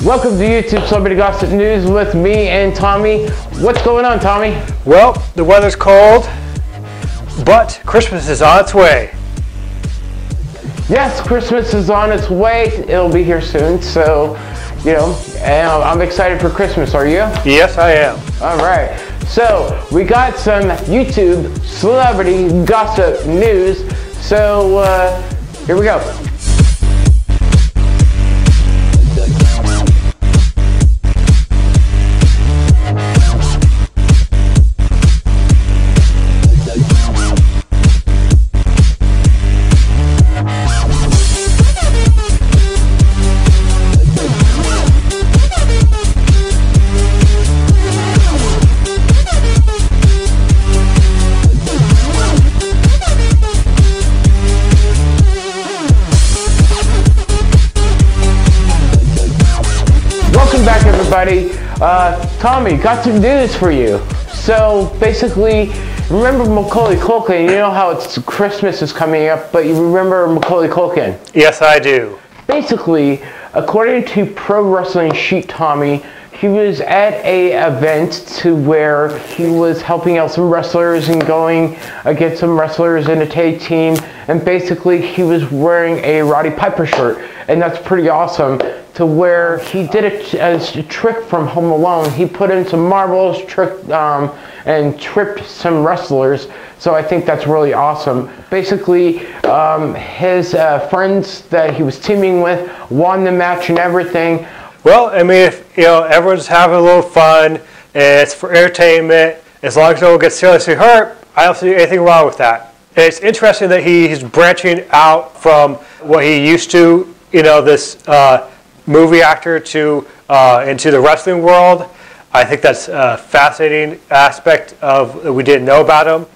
Welcome to YouTube Celebrity Gossip News with me and Tommy. What's going on, Tommy? Well, the weather's cold, but Christmas is on its way. Yes, Christmas is on its way. It'll be here soon, so, and I'm excited for Christmas. Are you? Yes, I am. All right. So, we got some YouTube Celebrity Gossip News. So, here we go. Welcome back, everybody. Tommy, got some news for you. So basically, remember Macaulay Culkin? You know how it's Christmas is coming up, but you remember Macaulay Culkin? Yes, I do. Basically, according to Pro Wrestling Sheet, Tommy, he was at a event to where he was helping out some wrestlers and going against some wrestlers in a tag team, and basically he was wearing a Roddy Piper shirt, and that's pretty awesome. To where he did a trick from Home Alone. He put in some marbles, and tripped some wrestlers. So I think that's really awesome. Basically, his friends that he was teaming with won the match and everything. Well, I mean, if everyone's having a little fun, and it's for entertainment, as long as no one gets seriously hurt, I don't see anything wrong with that. It's interesting that he's branching out from what he used to, this movie actor to into the wrestling world. I think that's a fascinating aspect of we didn't know about him.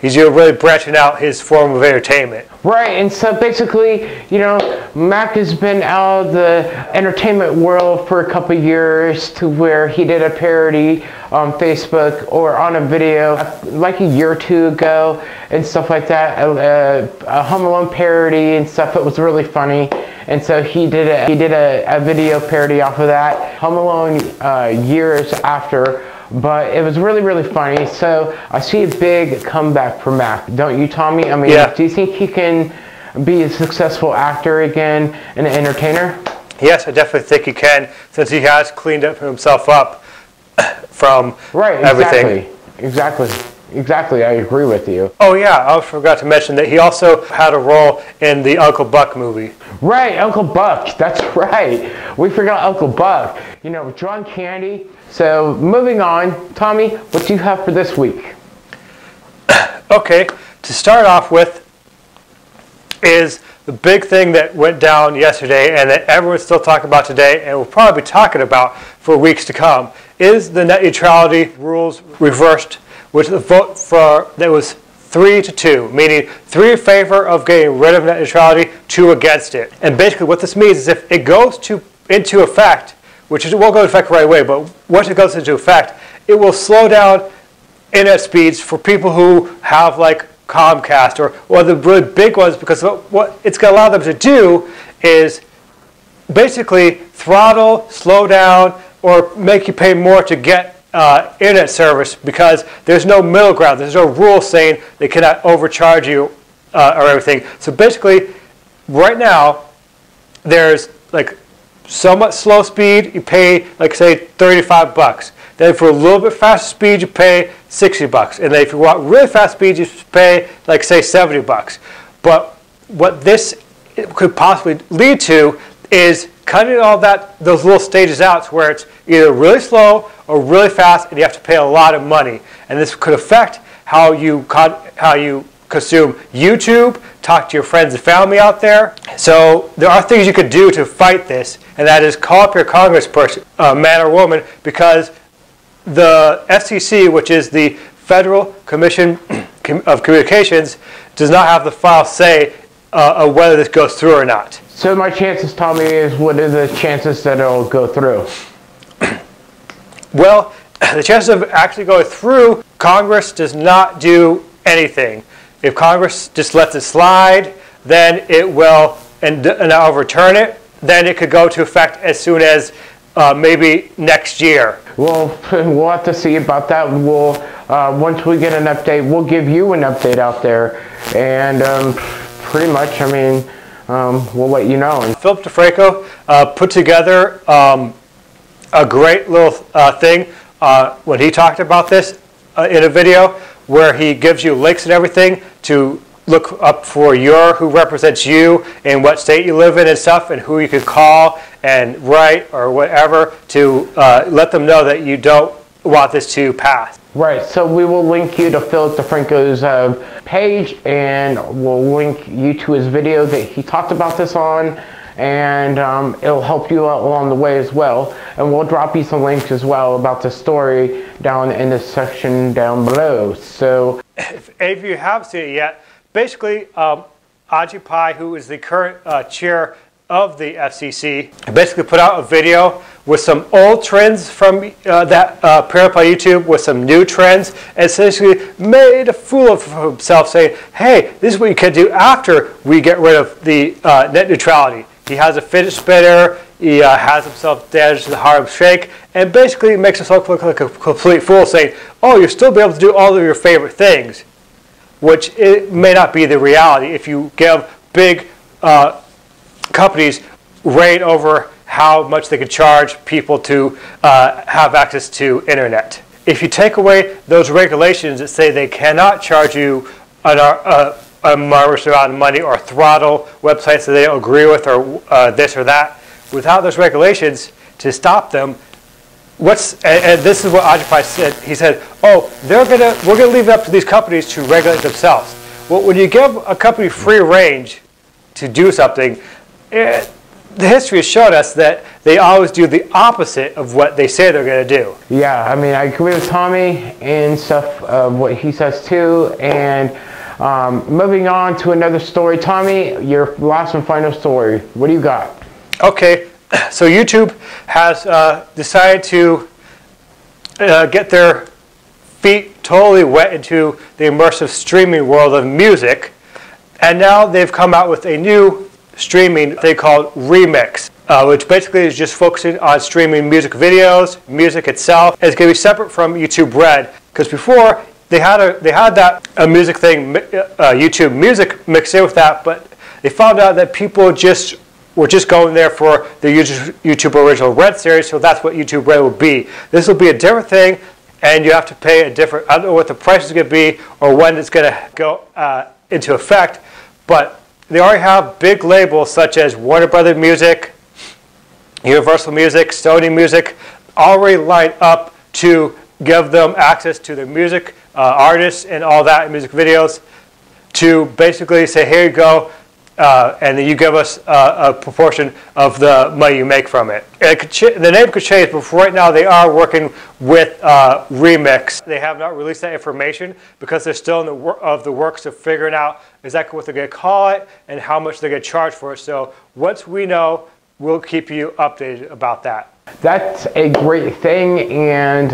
He's really branching out his form of entertainment. Right, and so basically, Mac has been out of the entertainment world for a couple years, to where he did a parody on Facebook or on a video like a year or two ago and stuff like that, a Home Alone parody and stuff. It was really funny, and so he did a video parody off of that, Home Alone years after. But it was really, really funny. So I see a big comeback for Mac. Don't you, Tommy? I mean, yeah. Do you think he can be a successful actor again and an entertainer? Yes, I definitely think he can, since he has cleaned up himself up from everything. Exactly. I agree with you. Oh yeah, I forgot to mention that he also had a role in the Uncle Buck movie. Right, Uncle Buck. That's right. We forgot Uncle Buck. John Candy. So moving on, Tommy, what do you have for this week? Okay, to start off with is the big thing that went down yesterday and that everyone's still talking about today and will probably be talking about for weeks to come, is the net neutrality rules reversed, which the vote for that was 3-2, meaning 3 in favor of getting rid of net neutrality, 2 against it. And basically what this means is if it goes into effect, which it won't go into effect right away, but once it goes into effect, it will slow down internet speeds for people who have like Comcast or the really big ones, because what it's going to allow them to do is basically throttle, slow down, or make you pay more to get internet service, because there's no middle ground. There's no rule saying they cannot overcharge you or everything. So basically, right now, there's like so much slow speed, you pay like say $35. Then for a little bit faster speed, you pay $60. And then if you want really fast speed, you pay like say $70. But what this could possibly lead to is cutting those little stages out to where it's either really slow or really fast, and you have to pay a lot of money. And this could affect how you consume YouTube, talk to your friends and family out there. So there are things you could do to fight this, and that is call up your congressperson, man or woman, because the FCC, which is the Federal Commission of Communications, does not have the final say of whether this goes through or not. So my chances, Tommy, what are the chances that it'll go through? Well, the chances of actually going through, Congress does not do anything. If Congress just lets it slide, then it will and overturn it. then it could go to effect as soon as maybe next year. Well, we'll have to see about that. We'll once we get an update, we'll give you an update out there, and pretty much, I mean, we'll let you know. And Philip DeFranco put together a great little thing when he talked about this in a video where he gives you links and everything to look up for who represents you and what state you live in and stuff, and who you could call and write or whatever to let them know that you don't want this to pass. Right, so we will link you to Philip DeFranco's page, and we'll link you to his video that he talked about this on, and it'll help you out along the way as well. And we'll drop you some links as well about the story down in the section down below. So if any of you haven't seen it yet, basically Occupy, who is the current chair of the FCC, basically put out a video with some old trends from that paired up on YouTube with some new trends, and essentially made a fool of himself, saying, hey, this is what you can do after we get rid of the net neutrality. He has a fidget spinner, he has himself damaged to the Harlem Shake, and basically makes himself look like a complete fool, saying, oh, you'll still be able to do all of your favorite things, which it may not be the reality if you give big companies reign over how much they can charge people to have access to internet. If you take away those regulations that say they cannot charge you a marvelous amount of money or throttle websites that they don't agree with, or this or that, without those regulations to stop them, and this is what Occupy said. He said, oh, we're gonna leave it up to these companies to regulate themselves. Well, when you give a company free range to do something, the history has shown us that they always do the opposite of what they say they're going to do. yeah, I mean, I agree with Tommy and stuff, what he says too. And moving on to another story, Tommy, your last and final story. What do you got? Okay, so YouTube has decided to get their feet totally wet into the immersive streaming world of music, and now they've come out with a new streaming they call Remix, which basically is just focusing on streaming music videos, music itself. And it's going to be separate from YouTube Red, because before they had that music thing, YouTube Music mixed in with that, but they found out that people were just going there for the YouTube Original Red series, so that's what YouTube Red will be. This will be a different thing, and you have to pay a different, I don't know what the price is going to be or when it's going to go into effect, but they already have big labels such as Warner Brothers Music, Universal Music, Sony Music, already lined up to give them access to their music artists and all that, music videos, to basically say, here you go, and then you give us a proportion of the money you make from it. The name could change, but for right now they are working with Remix. They have not released that information because they're still in the works of figuring out exactly what they're going to call it and how much they're going to charge for it. So once we know, we'll keep you updated about that. That's a great thing, and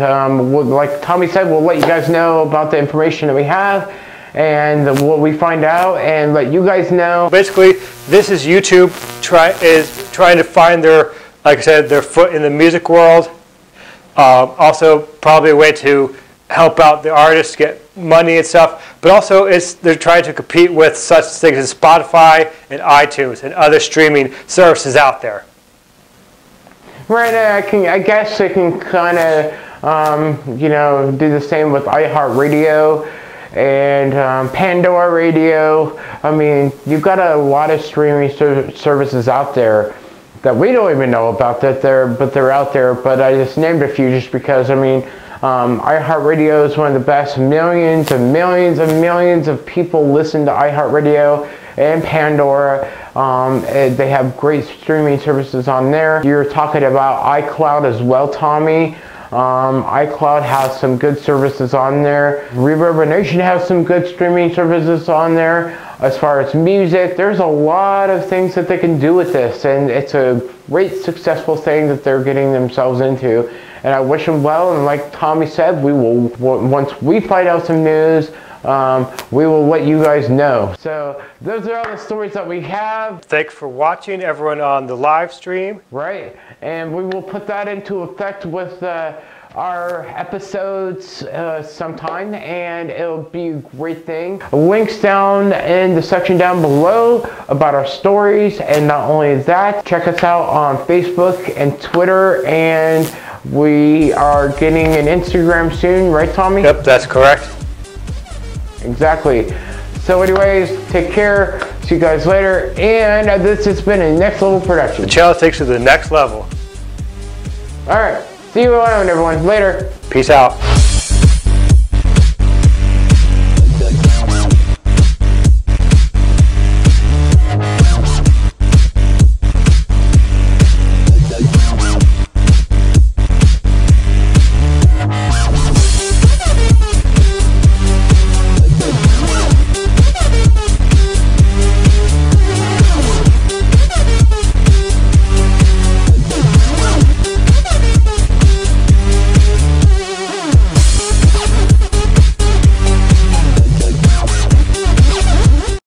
like Tommy said, we'll let you guys know about the information that we have and what we find out, and let you guys know. Basically, this is YouTube trying to find their, like I said, their foot in the music world. Also, probably a way to help out the artists get money and stuff. But also, they're trying to compete with such things as Spotify and iTunes and other streaming services out there. Right, I guess they can kind of, you know, do the same with iHeartRadio and Pandora Radio. I mean, you've got a lot of streaming services out there that we don't even know about, but they're out there. But I just named a few just because, I mean, iHeartRadio is one of the best. Millions and millions and millions of people listen to iHeartRadio and Pandora. They have great streaming services on there. You're talking about iCloud as well, Tommy. iCloud has some good services on there. Reverb Nation has some good streaming services on there. As far as music, there's a lot of things that they can do with this, and it's a great successful thing that they're getting themselves into. and I wish him well. And like Tommy said, we will, once we find out some news, we will let you guys know. So those are all the stories that we have. Thanks for watching, everyone on the live stream. Right, and we will put that into effect with our episodes sometime, and it'll be a great thing. Links down in the section down below about our stories, and not only that, check us out on Facebook and Twitter, and we are getting an Instagram soon, right Tommy? Yep, that's correct. Exactly. So anyways, take care, see you guys later, and this has been a Next Level production. The channel takes you to the next level. Alright, see you around everyone, later. Peace out.